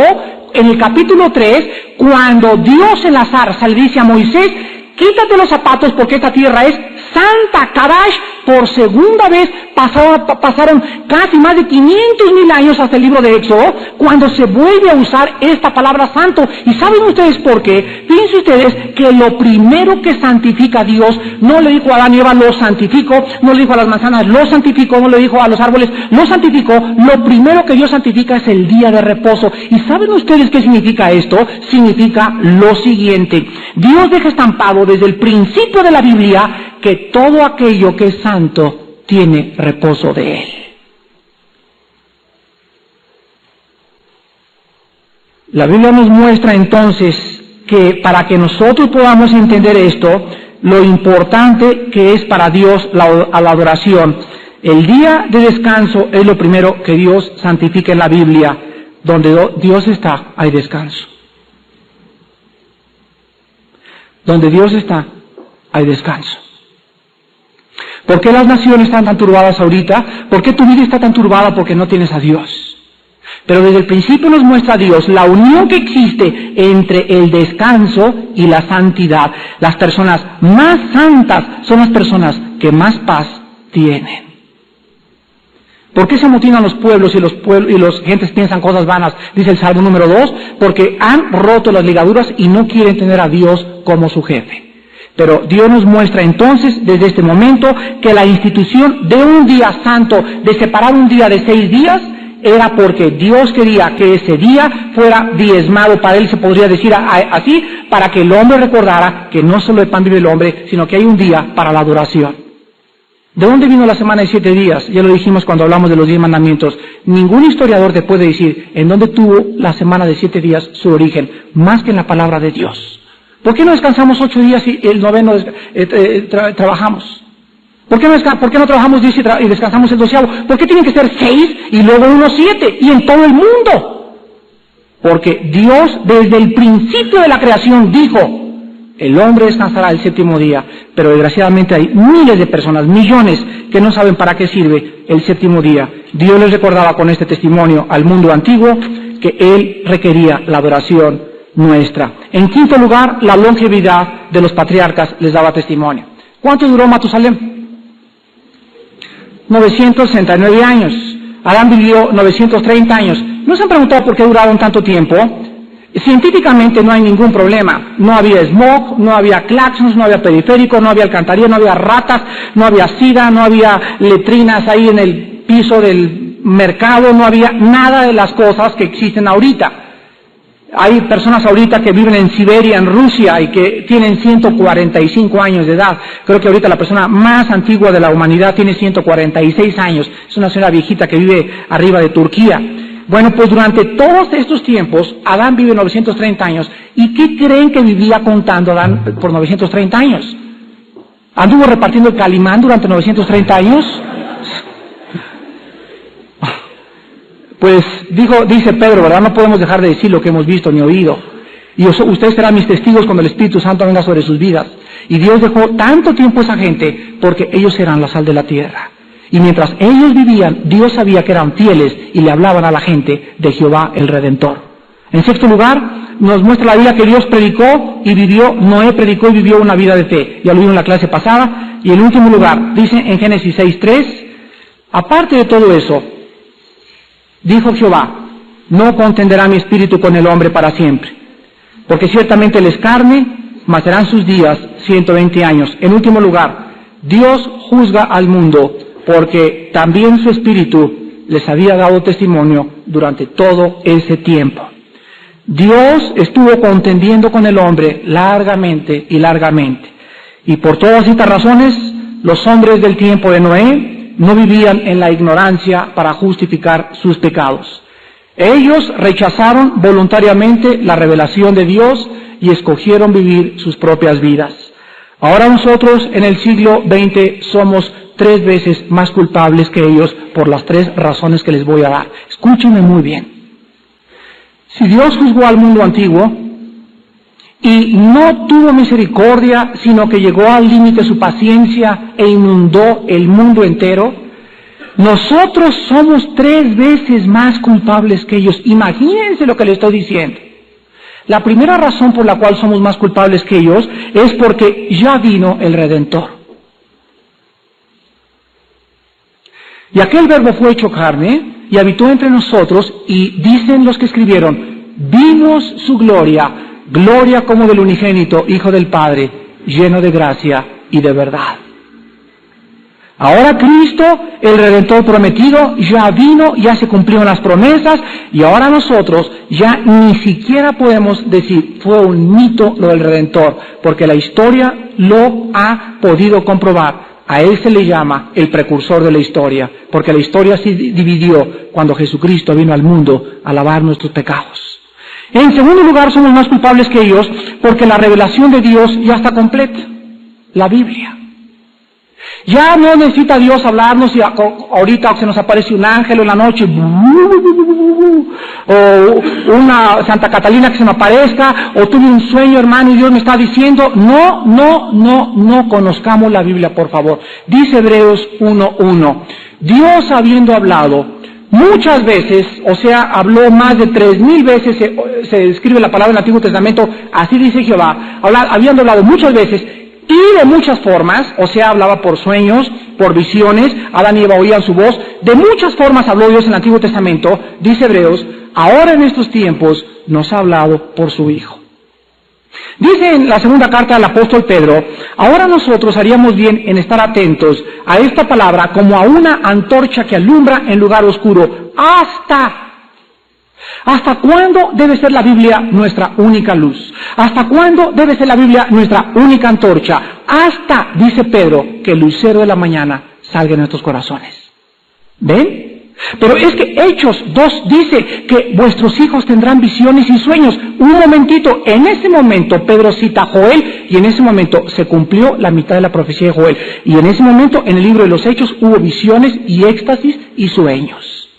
en el capítulo 3, cuando Dios en la zarza le dice a Moisés, quítate los zapatos porque esta tierra es santa. Kadash, por segunda vez pasaron casi más de 500.000 años hasta el libro de Éxodo, cuando se vuelve a usar esta palabra santo. ¿Y saben ustedes por qué? Fíjense ustedes que lo primero que santifica a Dios, no le dijo a Adán y Eva, lo santifico, no le dijo a las manzanas, lo santifico, no le dijo a los árboles, lo santifico. Lo primero que Dios santifica es el día de reposo. ¿Y saben ustedes qué significa esto? Significa lo siguiente: Dios deja estampado desde el principio de la Biblia que todo aquello que es santo tiene reposo de él. La Biblia nos muestra entonces que para que nosotros podamos entender esto, lo importante que es para Dios la adoración. El día de descanso es lo primero que Dios santifica en la Biblia. Donde Dios está, hay descanso. Donde Dios está, hay descanso. ¿Por qué las naciones están tan turbadas ahorita? ¿Por qué tu vida está tan turbada? Porque no tienes a Dios. Pero desde el principio nos muestra Dios la unión que existe entre el descanso y la santidad. Las personas más santas son las personas que más paz tienen. ¿Por qué se amotinan los pueblos y los gentes piensan cosas vanas? Dice el Salmo número 2, porque han roto las ligaduras y no quieren tener a Dios como su jefe. Pero Dios nos muestra entonces, desde este momento, que la institución de un día santo, de separar un día de 6 días, era porque Dios quería que ese día fuera diezmado, para él se podría decir así, para que el hombre recordara que no solo de pan vive el hombre, sino que hay un día para la adoración. ¿De dónde vino la semana de 7 días? Ya lo dijimos cuando hablamos de los 10 mandamientos. Ningún historiador te puede decir en dónde tuvo la semana de 7 días su origen, más que en la palabra de Dios. ¿Por qué no descansamos 8 días y el 9º trabajamos? ¿Por qué no trabajamos 10 y descansamos el 12º? ¿Por qué tienen que ser 6 y luego 1, 7? Y en todo el mundo. Porque Dios desde el principio de la creación dijo, el hombre descansará el 7º día, pero desgraciadamente hay miles de personas, millones, que no saben para qué sirve el 7º día. Dios les recordaba con este testimonio al mundo antiguo que Él requería la adoración nuestra. En quinto lugar, la longevidad de los patriarcas les daba testimonio. ¿Cuánto duró Matusalem? 969 años. Adán vivió 930 años. ¿No se han preguntado por qué duraron tanto tiempo? Científicamente no hay ningún problema. No había smog, no había claxons, no había periférico, no había alcantarilla, no había ratas, no había sida, no había letrinas ahí en el piso del mercado, no había nada de las cosas que existen ahorita. Hay personas ahorita que viven en Siberia, en Rusia, y que tienen 145 años de edad. Creo que ahorita la persona más antigua de la humanidad tiene 146 años. Es una señora viejita que vive arriba de Turquía. Bueno, pues durante todos estos tiempos, Adán vive 930 años. ¿Y qué creen que vivía contando Adán por 930 años? ¿Anduvo repartiendo el calimán durante 930 años? Pues dice Pedro, ¿verdad? No podemos dejar de decir lo que hemos visto ni oído. Y ustedes serán mis testigos cuando el Espíritu Santo venga sobre sus vidas. Y Dios dejó tanto tiempo a esa gente porque ellos eran la sal de la tierra. Y mientras ellos vivían, Dios sabía que eran fieles y le hablaban a la gente de Jehová el Redentor. En sexto lugar, nos muestra la vida que Dios predicó y vivió. Noé predicó y vivió una vida de fe. Ya lo vimos en la clase pasada. Y en último lugar, dice en Génesis 6:3, aparte de todo eso, dijo Jehová, no contenderá mi espíritu con el hombre para siempre, porque ciertamente él es carne, mas serán sus días 120 años. En último lugar, Dios juzga al mundo, porque también su espíritu les había dado testimonio durante todo ese tiempo. Dios estuvo contendiendo con el hombre largamente y largamente. Y por todas estas razones, los hombres del tiempo de Noé no vivían en la ignorancia para justificar sus pecados. Ellos rechazaron voluntariamente la revelación de Dios y escogieron vivir sus propias vidas. Ahora nosotros en el siglo XX somos 3 veces más culpables que ellos por las 3 razones que les voy a dar. Escúchenme muy bien. Si Dios juzgó al mundo antiguo y no tuvo misericordia, sino que llegó al límite de su paciencia e inundó el mundo entero, nosotros somos 3 veces más culpables que ellos. Imagínense lo que les estoy diciendo. La primera razón por la cual somos más culpables que ellos es porque ya vino el Redentor. Y aquel verbo fue hecho carne y habitó entre nosotros, y dicen los que escribieron, vimos su gloria, gloria como del unigénito Hijo del Padre, lleno de gracia y de verdad. Ahora Cristo, el Redentor prometido, ya vino, ya se cumplieron las promesas, y ahora nosotros ya ni siquiera podemos decir fue un mito lo del Redentor, porque la historia lo ha podido comprobar. A él se le llama el precursor de la historia, porque la historia se dividió cuando Jesucristo vino al mundo a lavar nuestros pecados. En segundo lugar, somos más culpables que ellos porque la revelación de Dios ya está completa, la Biblia. Ya no necesita Dios hablarnos y ahorita se nos aparece un ángel en la noche, o una Santa Catalina que se me aparezca, o tuve un sueño, hermano, y Dios me está diciendo. No conozcamos la Biblia, por favor. Dice Hebreos 1:1, Dios habiendo hablado muchas veces, o sea, habló más de 3000 veces, se describe la palabra en el Antiguo Testamento, así dice Jehová, habiendo hablado muchas veces y de muchas formas, o sea, hablaba por sueños, por visiones, Adán y Eva oían su voz, de muchas formas habló Dios en el Antiguo Testamento, dice Hebreos, ahora en estos tiempos nos ha hablado por su Hijo. Dice en la segunda carta del apóstol Pedro, ahora nosotros haríamos bien en estar atentos a esta palabra como a una antorcha que alumbra en lugar oscuro. ¿Hasta cuándo debe ser la Biblia nuestra única luz? ¿Hasta cuándo debe ser la Biblia nuestra única antorcha? Hasta, dice Pedro, que el lucero de la mañana salga en nuestros corazones. ¿Ven? Pero es que Hechos 2 dice que vuestros hijos tendrán visiones y sueños. Un momentito, en ese momento Pedro cita a Joel, y en ese momento se cumplió la mitad de la profecía de Joel. Y en ese momento, en el libro de los Hechos, hubo visiones y éxtasis y sueños.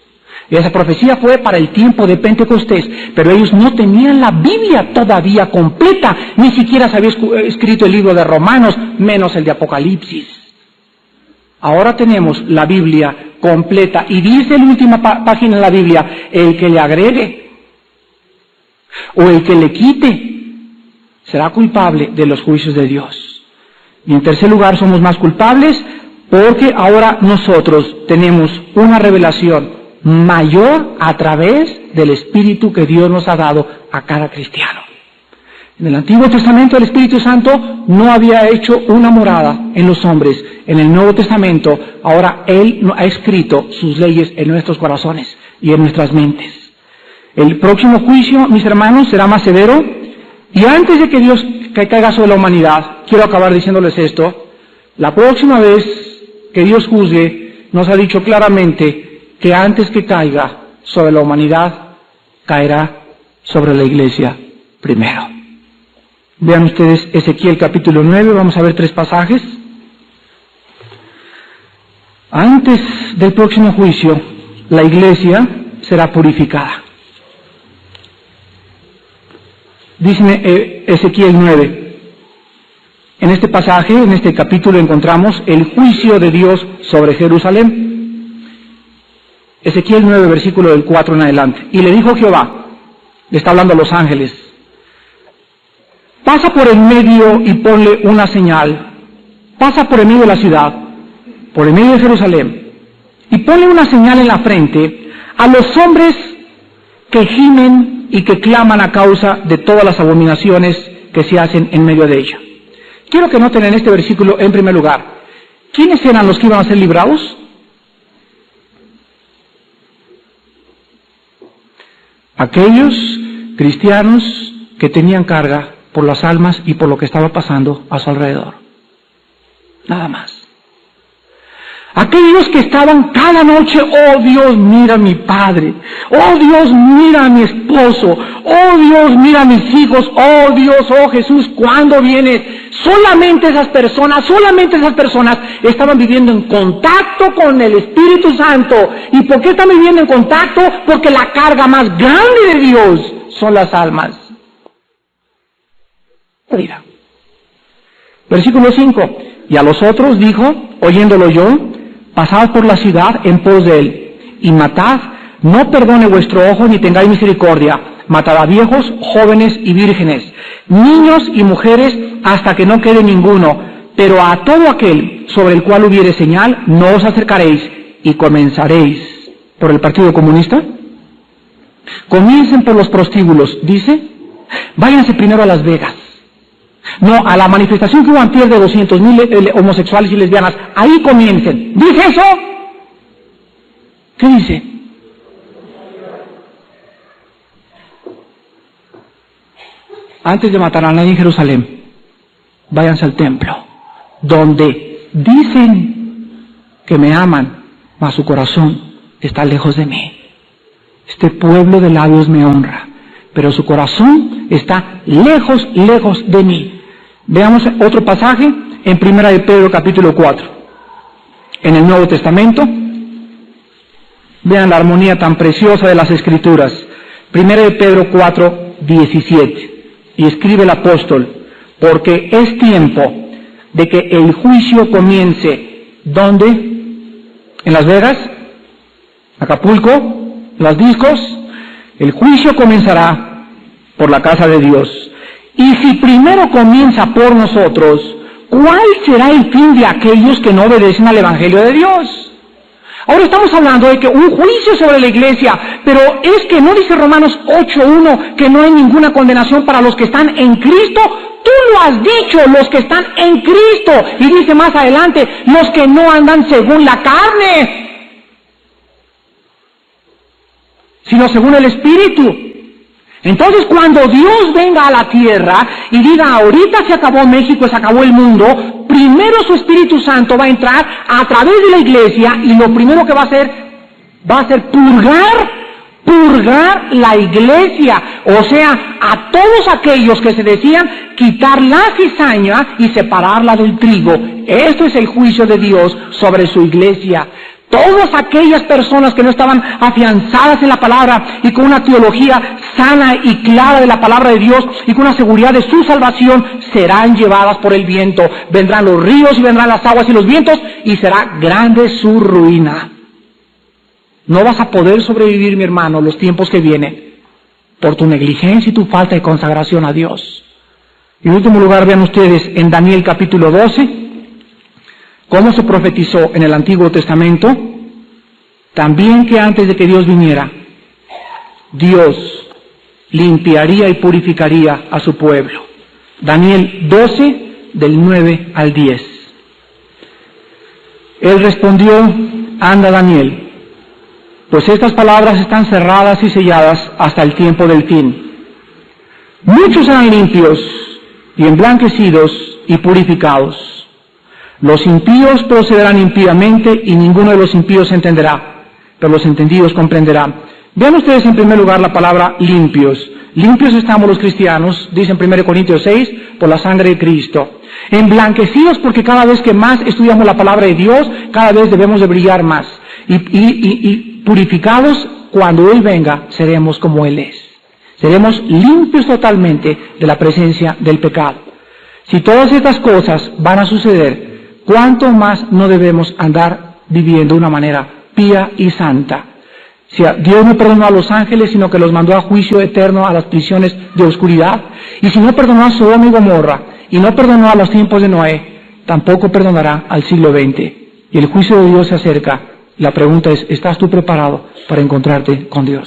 Y esa profecía fue para el tiempo de Pentecostés, pero ellos no tenían la Biblia todavía completa, ni siquiera se había escrito el libro de Romanos, menos el de Apocalipsis. Ahora tenemos la Biblia completa, y dice la última página de la Biblia, el que le agregue. o el que le quite, será culpable de los juicios de Dios. Y en tercer lugar, somos más culpables porque ahora nosotros tenemos una revelación mayor a través del Espíritu que Dios nos ha dado a cada cristiano. En el Antiguo Testamento el Espíritu Santo no había hecho una morada en los hombres. En el Nuevo Testamento ahora Él ha escrito sus leyes en nuestros corazones y en nuestras mentes. El próximo juicio, mis hermanos, será más severo. Y antes de que Dios caiga sobre la humanidad, quiero acabar diciéndoles esto. La próxima vez que Dios juzgue, nos ha dicho claramente que antes que caiga sobre la humanidad, caerá sobre la iglesia primero. Vean ustedes Ezequiel capítulo 9, vamos a ver 3 pasajes. Antes del próximo juicio, la iglesia será purificada. Dice Ezequiel 9. En este pasaje, en este capítulo, encontramos el juicio de Dios sobre Jerusalén. Ezequiel 9, versículo del 4 en adelante. Y le dijo Jehová, le está hablando a los ángeles, pasa por el medio y ponle una señal. Pasa por el medio de la ciudad, por el medio de Jerusalén, y ponle una señal en la frente a los hombres que gimen y que claman a causa de todas las abominaciones que se hacen en medio de ella. Quiero que noten en este versículo, en primer lugar, ¿quiénes eran los que iban a ser librados? Aquellos cristianos que tenían carga por las almas y por lo que estaba pasando a su alrededor. Nada más. Aquellos que estaban cada noche, oh Dios, mira a mi padre, oh Dios, mira a mi esposo, oh Dios, mira a mis hijos, oh Dios, oh Jesús, ¿cuándo vienes? Solamente esas personas estaban viviendo en contacto con el Espíritu Santo. ¿Y por qué están viviendo en contacto? Porque la carga más grande de Dios son las almas. Mira. Versículo 5. Y a los otros dijo, oyéndolo yo, pasad por la ciudad en pos de él, y matad, no perdone vuestro ojo ni tengáis misericordia, matad a viejos, jóvenes y vírgenes, niños y mujeres, hasta que no quede ninguno, pero a todo aquel sobre el cual hubiere señal, no os acercaréis, y comenzaréis. ¿Por el Partido Comunista? Comiencen por los prostíbulos, dice, váyanse primero a Las Vegas. No, a la manifestación que hubo antier de 200,000 homosexuales y lesbianas, ahí comiencen. ¿Dice eso? ¿Qué dice? Antes de matar a nadie en Jerusalén, váyanse al templo, donde dicen que me aman, mas su corazón está lejos de mí. Este pueblo de labios me honra, pero su corazón está lejos, lejos de mí. Veamos otro pasaje en 1 de Pedro capítulo 4. En el Nuevo Testamento, vean la armonía tan preciosa de las Escrituras. 1 de Pedro 4, 17. Y escribe el apóstol, porque es tiempo de que el juicio comience. ¿Dónde? ¿En Las Vegas? ¿Acapulco? ¿Las discos? El juicio comenzará por la casa de Dios. Y si primero comienza por nosotros, ¿cuál será el fin de aquellos que no obedecen al Evangelio de Dios? Ahora estamos hablando de que un juicio sobre la iglesia, pero es que no dice Romanos 8:1 que no hay ninguna condenación para los que están en Cristo. Tú lo has dicho, los que están en Cristo. Y dice más adelante, los que no andan según la carne, sino según el Espíritu. Entonces, cuando Dios venga a la tierra y diga, ahorita se acabó México, se acabó el mundo, primero su Espíritu Santo va a entrar a través de la iglesia y lo primero que va a hacer purgar la iglesia, o sea, a todos aquellos que se decían quitar la cizaña y separarla del trigo. Esto es el juicio de Dios sobre su iglesia. Todas aquellas personas que no estaban afianzadas en la palabra y con una teología sana y clara de la palabra de Dios y con una seguridad de su salvación serán llevadas por el viento. Vendrán los ríos y vendrán las aguas y los vientos y será grande su ruina. No vas a poder sobrevivir, mi hermano, los tiempos que vienen. por tu negligencia y tu falta de consagración a Dios. Y en último lugar, vean ustedes en Daniel capítulo 12, cómo se profetizó en el Antiguo Testamento, también que antes de que Dios viniera, Dios limpiaría y purificaría a su pueblo. Daniel 12, del 9 al 10. Él respondió: anda, Daniel, pues estas palabras están cerradas y selladas hasta el tiempo del fin. Muchos serán limpios y emblanquecidos y purificados. Los impíos procederán impíamente y ninguno de los impíos entenderá, pero los entendidos comprenderán. Vean ustedes en primer lugar la palabra limpios. Limpios estamos los cristianos, dice en 1 Corintios 6, por la sangre de Cristo. Emblanquecidos porque cada vez que más estudiamos la palabra de Dios, cada vez debemos de brillar más. Y purificados, cuando Él venga, seremos como Él es. Seremos limpios totalmente de la presencia del pecado. Si todas estas cosas van a suceder, ¿cuánto más no debemos andar viviendo de una manera pía y santa? Si Dios no perdonó a los ángeles, sino que los mandó a juicio eterno a las prisiones de oscuridad. Y si no perdonó a Sodoma y Gomorra, y no perdonó a los tiempos de Noé, tampoco perdonará al siglo XX. Y el juicio de Dios se acerca. La pregunta es, ¿estás tú preparado para encontrarte con Dios?